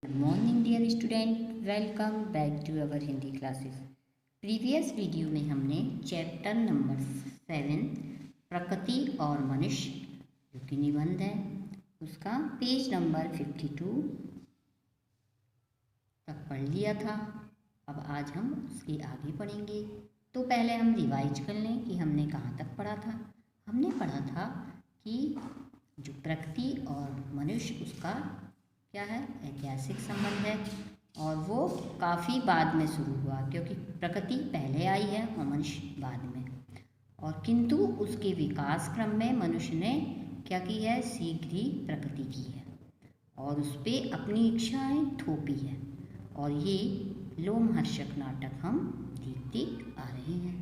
Good morning dear student, welcome back to our Hindi classes. Previous video में हमने chapter number 7 प्रकृति और मनुष्य जो कि निबंध है उसका पेज नंबर 52 तक पढ़ लिया था। अब आज हम उसके आगे पढ़ेंगे। तो पहले हम रिवाइज कर लें कि हमने कहाँ तक पढ़ा था। हमने पढ़ा था कि जो प्रकृति और मनुष्य उसका क्या है, ऐतिहासिक संबंध है और वो काफ़ी बाद में शुरू हुआ, क्योंकि प्रकृति पहले आई है और मनुष्य बाद में। और किंतु उसके विकास क्रम में मनुष्य ने क्या की है, शीघ्र ही प्रकृति की है और उस पर अपनी इच्छाएं थोपी है। और ये लोमहर्षक नाटक हम देखते आ रहे हैं।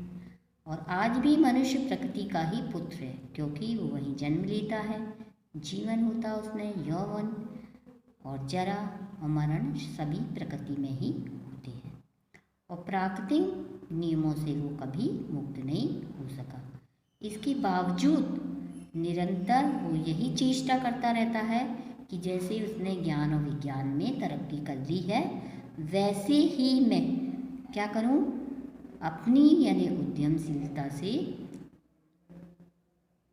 और आज भी मनुष्य प्रकृति का ही पुत्र है, क्योंकि वो वहीं जन्म लेता है, जीवन होता उसने, यौवन और जरा और मरण सभी प्रकृति में ही होते हैं और प्राकृतिक नियमों से वो कभी मुक्त नहीं हो सका। इसके बावजूद निरंतर वो यही चेष्टा करता रहता है कि जैसे उसने ज्ञान और विज्ञान में तरक्की कर ली है वैसे ही मैं क्या करूं, अपनी यानी उद्यमशीलता से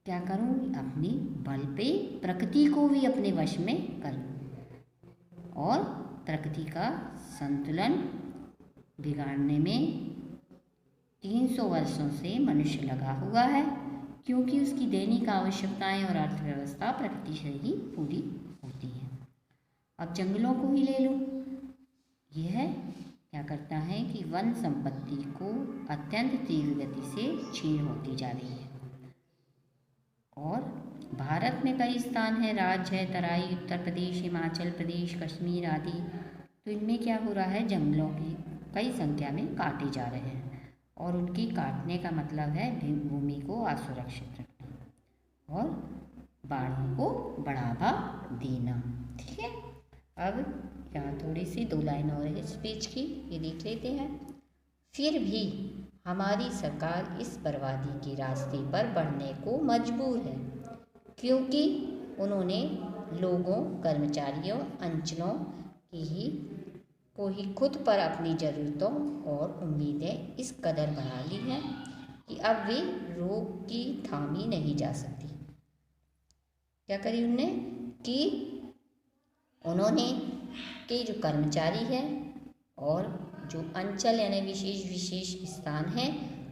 क्या करूं, अपनी बल पे प्रकृति को भी अपने वश में कर लूं और प्रकृति का संतुलन बिगाड़ने में 300 वर्षों से मनुष्य लगा हुआ है, क्योंकि उसकी दैनिक आवश्यकताएं और अर्थव्यवस्था प्रकृति से ही पूरी होती है। अब जंगलों को ही ले लो, यह क्या करता है कि वन संपत्ति को अत्यंत तीव्र गति से क्षीण होती जा रही है। और भारत में कई स्थान हैं, राज्य है, तराई, उत्तर प्रदेश, हिमाचल प्रदेश, कश्मीर आदि। तो इनमें क्या हो रहा है, जंगलों की कई संख्या में काटे जा रहे हैं और उनकी काटने का मतलब है भूमि को असुरक्षित रखना और बाढ़ों को बढ़ावा देना। ठीक है, अब यहाँ थोड़ी सी 2 लाइन और है इस पेज की, ये देख लेते हैं। फिर भी हमारी सरकार इस बर्बादी के रास्ते पर बढ़ने को मजबूर है, क्योंकि उन्होंने लोगों, कर्मचारियों, अंचलों को ही खुद पर अपनी ज़रूरतों और उम्मीदें इस कदर बढ़ा ली हैं कि अब वे रोक की थामी नहीं जा सकती। क्या करी उनने कि उन्होंने के जो कर्मचारी है और जो अंचल यानी विशेष स्थान है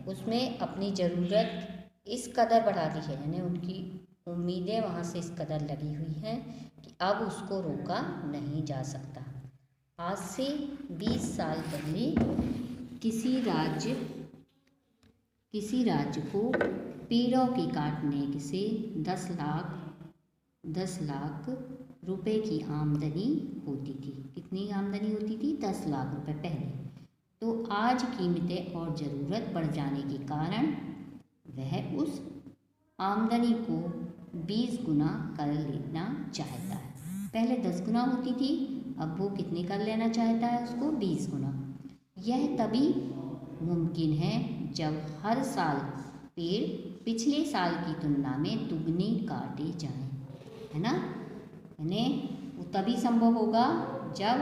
उसमें अपनी ज़रूरत इस कदर बढ़ा दी है, यानी उनकी उम्मीदें वहाँ से इस कदर लगी हुई हैं कि अब उसको रोका नहीं जा सकता। आज से 20 साल पहले किसी राज्य को पेड़ों के काटने से 10 लाख रुपए की आमदनी होती थी। कितनी आमदनी होती थी? 10 लाख रुपए पहले। तो आज कीमतें और ज़रूरत बढ़ जाने के कारण वह उस आमदनी को 20 गुना कर लेना चाहता है। पहले 10 गुना होती थी, अब वो कितनी कर लेना चाहता है, उसको 20 गुना। यह तभी मुमकिन है जब हर साल पेड़ पिछले साल की तुलना में दुगनी काटे जाएं, है ना। यानी वो तभी संभव होगा जब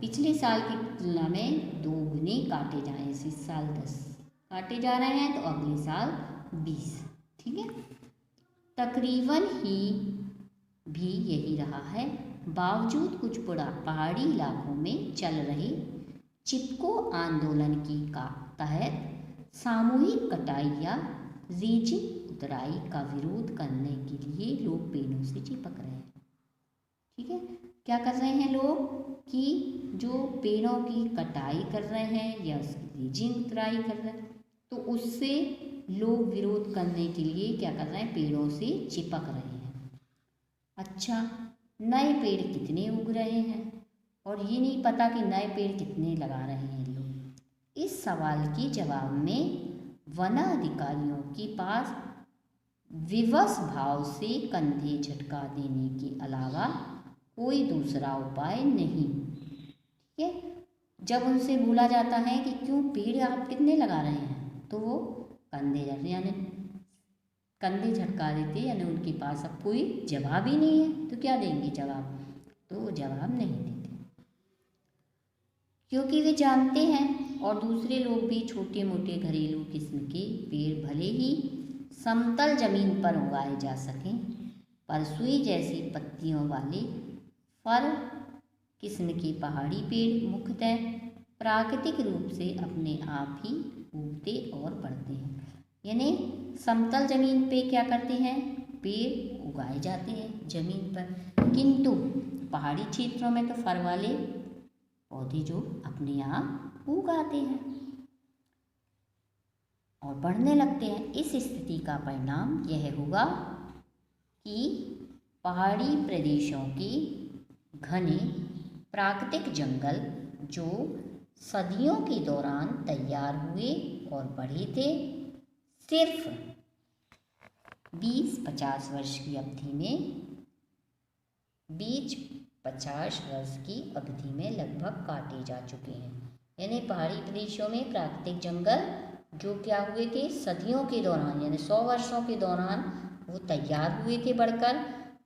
पिछले साल की तुलना में 2 गुने काटे जाएं। इस साल 10 काटे जा रहे हैं तो अगले साल 20। ठीक है, तकरीबन ही भी यही रहा है। बावजूद कुछ पहाड़ी इलाकों में चल रहे चिपको आंदोलन की तहत सामूहिक कटाई या रीजिंग उतराई का विरोध करने के लिए लोग पेड़ों से चिपक रहे हैं। ठीक है, क्या कर रहे हैं लोग कि जो पेड़ों की कटाई कर रहे हैं या उसकी रीजिंग उतराई कर रहे हैं, तो उससे लोग विरोध करने के लिए क्या कर रहे हैं, पेड़ों से चिपक रहे हैं। अच्छा, नए पेड़ कितने उग रहे हैं और ये नहीं पता कि नए पेड़ कितने लगा रहे हैं लोग। इस सवाल के जवाब में वन अधिकारियों के पास विवश भाव से कंधे झटका देने के अलावा कोई दूसरा उपाय नहीं। ठीक है, जब उनसे बोला जाता है कि क्यों पेड़ आप कितने लगा रहे हैं, तो वो कंधे झटका देते, यानी उनके पास अब कोई जवाब ही नहीं है। तो क्या देंगे जवाब, तो जवाब नहीं देते। क्योंकि वे जानते हैं और दूसरे लोग भी छोटे मोटे घरेलू किस्म के पेड़ भले ही समतल जमीन पर उगाए जा सकें, पर सुई जैसी पत्तियों वाले फर किस्म के पहाड़ी पेड़ मुख्यतः प्राकृतिक रूप से अपने आप ही उगते और बढ़ते हैं। यानी समतल जमीन पे क्या करते हैं, पेड़ उगाए जाते हैं जमीन पर, किंतु पहाड़ी क्षेत्रों में तो फर वाले पौधे जो अपने आप उग आते हैं और बढ़ने लगते हैं। इस स्थिति का परिणाम यह होगा कि पहाड़ी प्रदेशों के घने प्राकृतिक जंगल जो सदियों के दौरान तैयार हुए और बढ़े थे, सिर्फ 20-50 वर्ष की अवधि में 50 वर्ष की अवधि में लगभग काटे जा चुके हैं। यानी पहाड़ी प्रदेशों में प्राकृतिक जंगल जो क्या हुए थे सदियों के दौरान, यानी 100 वर्षों के दौरान वो तैयार हुए थे बढ़कर,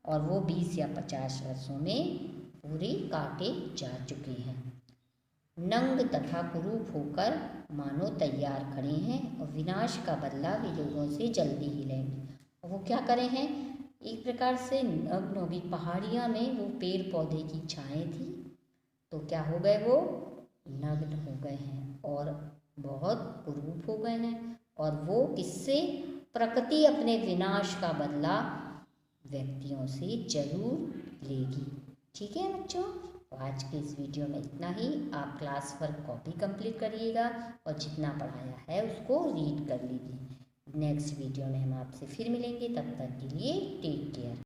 और वो 20 या 50 वर्षों में पूरे काटे जा चुके हैं। नंग तथा कुरूप होकर मानो तैयार खड़े हैं और विनाश का बदला वे लोगों से जल्दी ही लेंगे। और वो क्या करे हैं, एक प्रकार से नग्न होगी। पहाड़ियाँ में वो पेड़ पौधे की छाएँ थी, तो क्या हो गए, वो नग्न हो गए हैं और बहुत कुरूप हो गए हैं। और वो किससे, प्रकृति अपने विनाश का बदला व्यक्तियों से जरूर लेगी। ठीक है बच्चों, तो आज के इस वीडियो में इतना ही। आप क्लास वर्क कॉपी कंप्लीट करिएगा और जितना पढ़ाया है उसको रीड कर लीजिए। नेक्स्ट वीडियो में हम आपसे फिर मिलेंगे, तब तक के लिए टेक केयर।